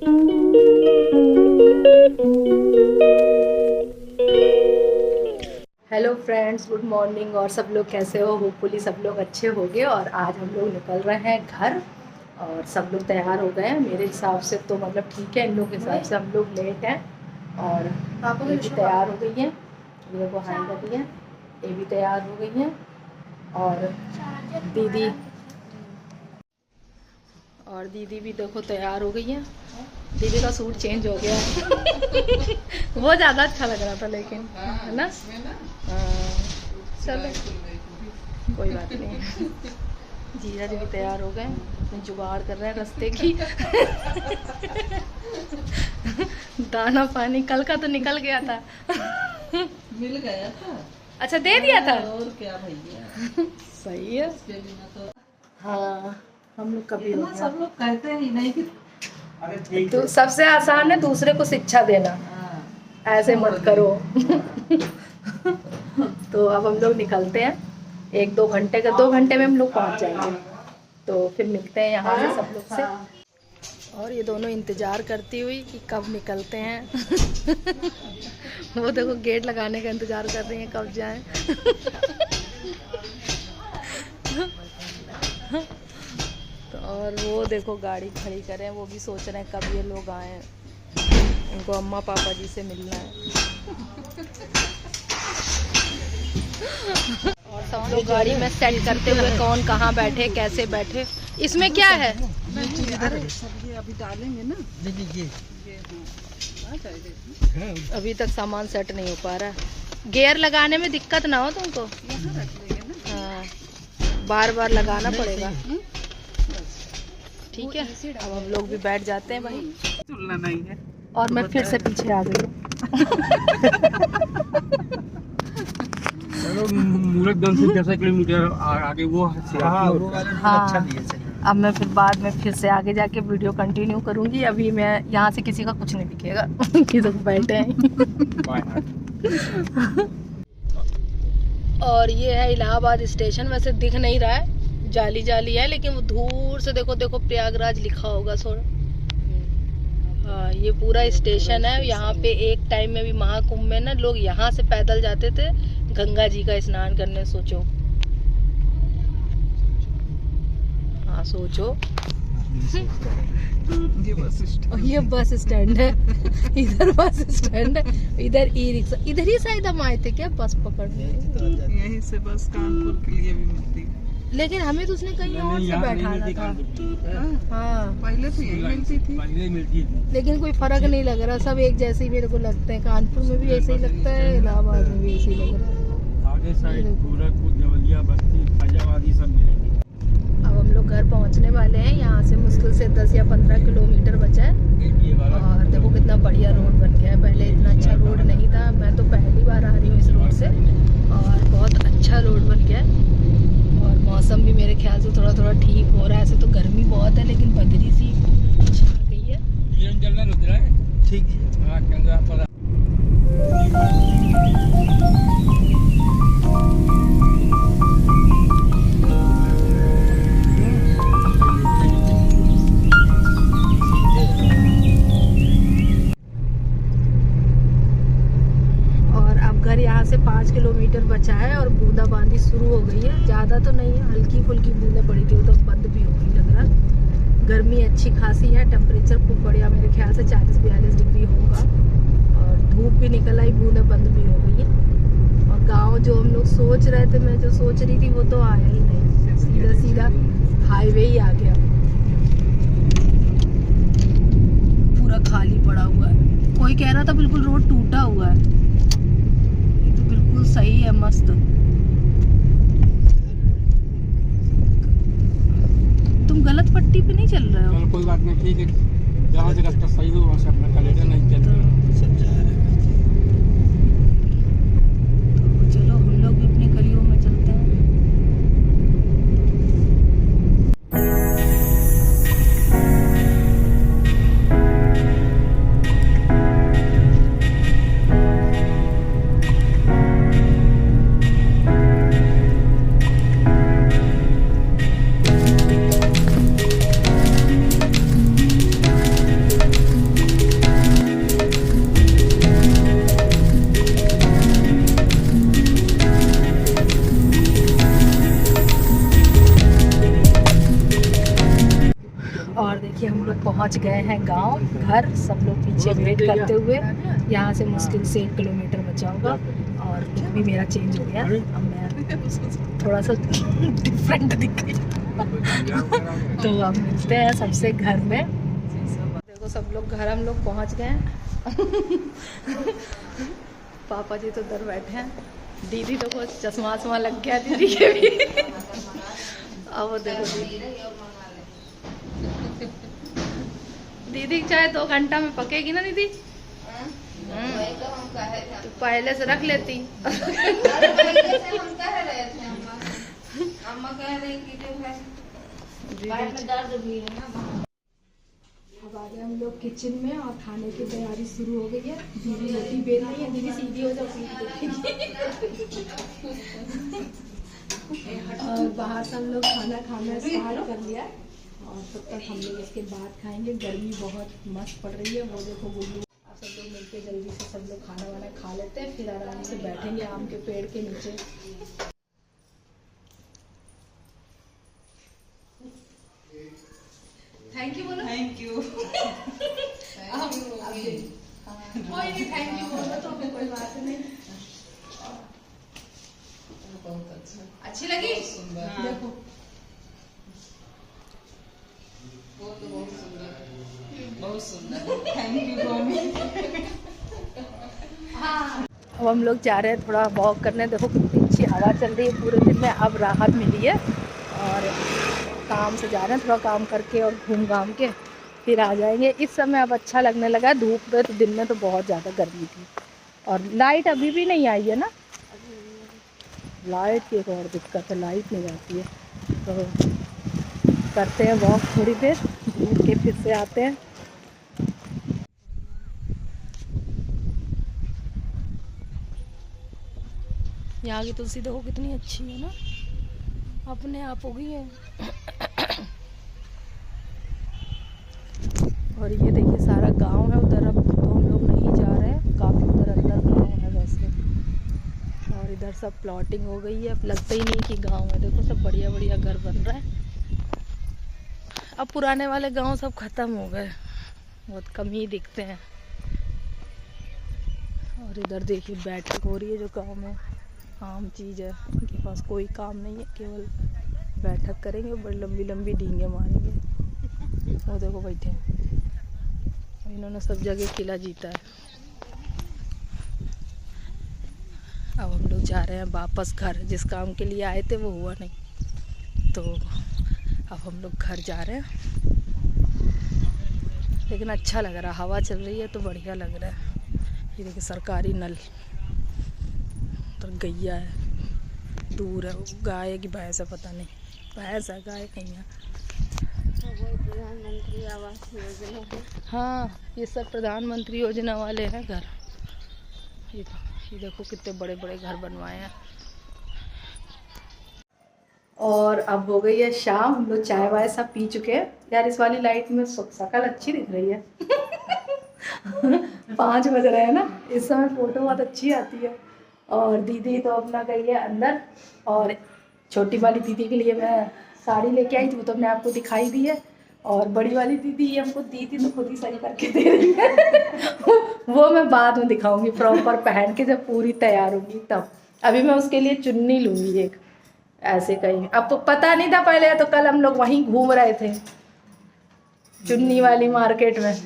Hello friends, good morning. और सब लोग कैसे हो? होपफुली सब लोग अच्छे होंगे। और आज हम लोग निकल रहे हैं घर और सब लोग तैयार हो गए हैं। मेरे हिसाब से तो मतलब ठीक है, इन लोग के हिसाब से हम लोग लेट हैं। और ये भी तैयार हो गई हैं, ये को हाई कर दिया, ये भी तैयार हो गई हैं। और दीदी भी देखो तैयार हो गई है। दीदी का सूट चेंज हो गया है। वो ज़्यादा अच्छा लग रहा था लेकिन, है ना? हाँ, चलो कोई बात नहीं। जीजा जी भी तैयार हो गए, जुगाड़ कर रहे हैं रास्ते की। दाना पानी कल का तो निकल गया था। मिल गया था। अच्छा, दे दिया था। और क्या भैया, सही है। तो हाँ, हम लोग कभी हो गया। सब लोग कहते ही नहीं कि तो सबसे आसान है दूसरे को शिक्षा देना, ऐसे मत करो। तो अब हम लोग निकलते हैं। 2 घंटे में हम लोग पहुंच जाएंगे। तो फिर मिलते हैं यहाँ से सब लोग से। और ये दोनों इंतज़ार करती हुई कि कब निकलते हैं। वो देखो गेट लगाने का इंतज़ार कर रही हैं कब जाएं। तो और वो देखो गाड़ी खड़ी करें, वो भी सोच रहे हैं कब ये लोग आए। उनको अम्मा पापा जी से मिलना है। और सब लोग गाड़ी में सेट करते हुए कौन कहाँ बैठे, कैसे बैठे। इसमें क्या है? अभी डालेंगे ना। अभी तक सामान सेट नहीं हो पा रहा है। गियर लगाने में दिक्कत ना हो तुमको। हाँ, बार बार लगाना पड़ेगा। ठीक है, अब हम लोग भी बैठ जाते हैं भाई। चलना नहीं है। और मैं फिर से पीछे आ गई हूँ। मूरतगंज से 10 किलोमीटर आगे वो हाँ, अब मैं फिर बाद में फिर से आगे जाके वीडियो कंटिन्यू करूँगी। अभी मैं यहाँ से किसी का कुछ नहीं दिखेगा। किसी को बैठे हैं। और ये है इलाहाबाद स्टेशन। वैसे दिख नहीं रहा है, जाली जाली है, लेकिन वो दूर से देखो देखो प्रयागराज लिखा होगा थोड़ा। हाँ, ये पूरा स्टेशन है। यहाँ पे एक टाइम में भी महाकुंभ में ना लोग यहाँ से पैदल जाते थे गंगा जी का स्नान करने। सोचो, हाँ सोचो। ये बस स्टैंड है। इधर बस स्टैंड है, इधर ई रिक्शा। इधर ही शायद हम आए थे क्या बस पकड़ने? यहीं से बस कानपुर के लिए भी मिलती है। लेकिन हमें तो उसने कहीं और से बैठाना था। हाँ, पहले तो यही मिलती थी। लेकिन कोई फर्क नहीं लग रहा, सब एक जैसे ही मेरे को लगते हैं। कानपुर में भी ऐसे ही लगता है, इलाहाबाद में भी ऐसे ही लग रहा है। आगे साइड गोरखपुर, देवरिया, बस्ती, फैजाबाद ये सब मिलेंगे। अब हम लोग घर पहुंचने वाले हैं। यहाँ से मुश्किल से 10 या 15 किलोमीटर बचा है। और देखो कितना बढ़िया रोड बन गया है। पहले इतना अच्छा रोड नहीं था। मैं तो पहली बार आ रही हूँ इस रोड से, और बहुत अच्छा रोड बन गया है। और मौसम भी मेरे ख्याल से थोड़ा थोड़ा ठीक हो रहा है। ऐसे तो गर्मी बहुत है, लेकिन बदली सी छा गई है। ठीक है। यहाँ से 5 किलोमीटर बचा है और बूंदाबांदी शुरू हो गई है। ज़्यादा तो नहीं है, हल्की फुल्की बूंदें पड़ी थी, वो तो बंद भी हो गई लग रहा। गर्मी अच्छी खासी है, टेम्परेचर खूब बढ़िया, मेरे ख्याल से 40-42 डिग्री होगा। और धूप भी निकल आई, बूंदें बंद भी हो गई है। और गांव जो हम लोग सोच रहे थे, मैं जो सोच रही थी वो तो आया ही नहीं। सीधा सीधा हाईवे ही आ गया। पूरा खाली पड़ा हुआ है। कोई कह रहा था बिल्कुल रोड टूटा हुआ है। सही है, मस्त। तुम गलत पट्टी पे नहीं चल रहे हो। कोई बात नहीं, ठीक है। जहाँ से रास्ता सही हो वहाँ से अपना कलेक्टर नहीं चल रहा। तो चलो हम लोग भी अपनी गलियों में चलते हैं। पहुंच गए हैं गांव घर, सब लोग पीछे वेट करते हुए। यहाँ से मुश्किल से 1 किलोमीटर बचा होगा और लुक भी मेरा चेंज हो गया। अब मैं थोड़ा सा डिफरेंट दिख रही तो अब मिलते हैं सबसे घर में। देखो सब लोग घर हम लोग पहुँच गए हैं। पापा जी तो उधर बैठे हैं, दीदी तो कुछ चश्मा वश्मा लग गया दीदी के भी। अब वो देखो दीदी चाहे 2 घंटा में पकेगी ना दीदी। तो पहले से रख लेती। अब आ गए हम लोग किचन में और खाने की तैयारी शुरू हो गई है। दीदी रोटी बेल रही है, दीदी सीधी हो जाओ। और बाहर से हम लोग खाना खाना स्टार्ट कर लिया और तब तक हम लोग इसके बाद खाएंगे। गर्मी बहुत मस्त पड़ रही है, वो देखो गुल्लू। आप सब लोग मिलके जल्दी से सब लोग खाना वाना खा लेते हैं, फिर आराम से बैठेंगे आम के पेड़ के नीचे। थैंक यू बोलो। Thank you. कोई नहीं, थैंक यू बोलो तो कोई बात नहीं। बहुत अच्छा, अच्छी लगी? सुंदर। देखो बहुत सुंदर। Thank you mummy. हाँ, अब हम लोग जा रहे हैं थोड़ा वॉक करने। देखो कितनी अच्छी हवा चल रही है पूरे दिन में, अब राहत मिली है। और काम से जा रहे हैं, थोड़ा काम करके और घूम घाम के फिर आ जाएंगे। इस समय अब अच्छा लगने लगा। धूप में तो दिन में तो बहुत ज़्यादा गर्मी थी। और लाइट अभी भी नहीं आई है ना, लाइट की एक और दिक्कत है, लाइट नहीं आती है। तो करते हैं वॉक थोड़ी देर, घूम के फिर से आते हैं। यहाँ की तुलसी देखो कितनी अच्छी है ना, अपने आप हो गई है। और ये देखिए सारा गांव है उधर। अब तो हम लोग नहीं जा रहे हैं, काफ़ी उधर अंदर गांव है वैसे। और इधर सब प्लॉटिंग हो गई है, अब लगता ही नहीं कि गांव है। देखो सब बढ़िया बढ़िया घर बन रहा है। अब पुराने वाले गांव सब खत्म हो गए, बहुत कम ही दिखते हैं। और इधर देखिए बैठक हो रही है जो गांव में आम चीज़ है। उनके पास कोई काम नहीं है, केवल बैठक करेंगे, बड़ी लंबी लंबी डींगे मारेंगे। वो देखो बैठे हैं, इन्होंने सब जगह किला जीता है। अब हम लोग जा रहे हैं वापस घर। जिस काम के लिए आए थे वो हुआ नहीं, तो अब हम लोग घर जा रहे हैं। लेकिन अच्छा लग रहा है, हवा चल रही है तो बढ़िया लग रहा है। ये देखिए सरकारी नल, तो गैया है, दूर है। गाय की भैंस है पता नहीं, भैंस है गाय नहीं है। प्रधानमंत्री आवास योजना है। हाँ, ये सब प्रधानमंत्री योजना वाले हैं घर। ये देखो कितने बड़े बड़े घर बनवाए हैं। और अब हो गई है शाम, हम लोग चाय वाय सब पी चुके हैं। यार इस वाली लाइट में शकल अच्छी दिख रही है। 5 बज रहे हैं ना, इस समय फोटो बहुत अच्छी आती है। और दीदी तो अपना गई है अंदर। और छोटी वाली दीदी के लिए मैं साड़ी लेके आई थी, वो तो मैंने आपको दिखाई दी है। और बड़ी वाली दीदी ये हमको दी थी तो खुद ही सही करके दे रही है। वो मैं बाद में दिखाऊंगी प्रॉपर पहन के, जब पूरी तैयार होगी तब। अभी मैं उसके लिए चुन्नी लूँगी एक ऐसे कहीं। अब तो पता नहीं था पहले, तो कल हम लोग वहीं घूम रहे थे चुन्नी वाली मार्केट में,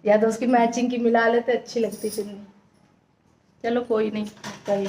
या तो उसकी मैचिंग की मिला लेते, अच्छी लगती चुन्नी। चलो कोई नहीं कहीं।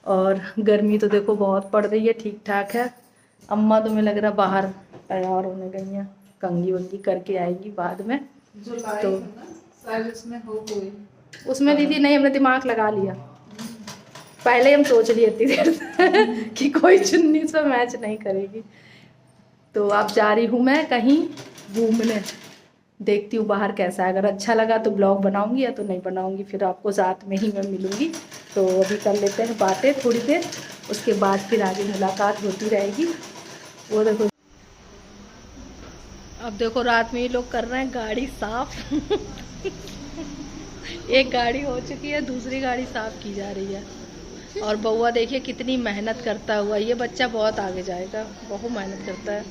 और गर्मी तो देखो बहुत पड़ रही है, ठीक ठाक है। अम्मा तो मुझे लग रहा बाहर तैयार होने गई हैं, कंघी वंगी करके आएगी बाद में। तो उसमें हो कोई उसमें दीदी नहीं, हमने दिमाग लगा लिया पहले, हम सोच लिए इतनी देर से कि कोई चुन्नी से मैच नहीं करेगी। तो अब जा रही हूँ मैं कहीं घूमने, देखती हूँ बाहर कैसा है। अगर अच्छा लगा तो ब्लॉग बनाऊंगी, या तो नहीं बनाऊंगी, फिर आपको साथ में ही मैं मिलूंगी। तो अभी कर लेते हैं बातें थोड़ी देर, उसके बाद फिर आगे मुलाकात होती रहेगी। वो देखो, अब देखो रात में ये लोग कर रहे हैं गाड़ी साफ। एक गाड़ी हो चुकी है, दूसरी गाड़ी साफ की जा रही है। और बउआ देखिए कितनी मेहनत करता हुआ, ये बच्चा बहुत आगे जाएगा, बहुत मेहनत करता है।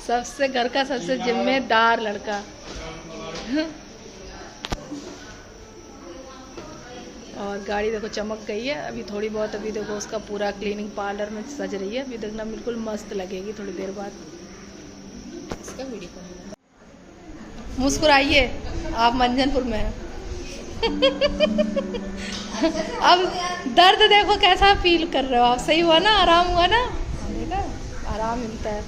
सबसे घर का सबसे जिम्मेदार लड़का। और गाड़ी देखो चमक गई है अभी थोड़ी बहुत। अभी देखो उसका पूरा क्लीनिंग पार्लर में सज रही है। अभी देखना बिल्कुल मस्त लगेगी थोड़ी देर बाद। इसका वीडियो मुस्कुराइए, आप मंजनपुर में हैं। अब दर्द देखो कैसा फील कर रहे हो आप। सही हुआ ना, आराम हुआ ना, देखा आराम मिलता है।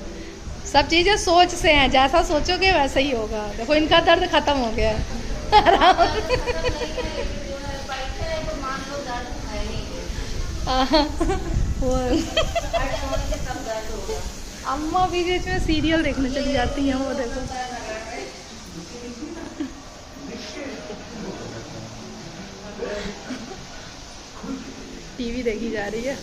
सब चीज़ें सोच से हैं, जैसा सोचोगे वैसा ही होगा। देखो इनका दर्द खत्म हो गया है। आराम। अम्मा भी बीच में सीरियल देखने चली जाती हैं, वो देखो। टीवी देखी जा रही है।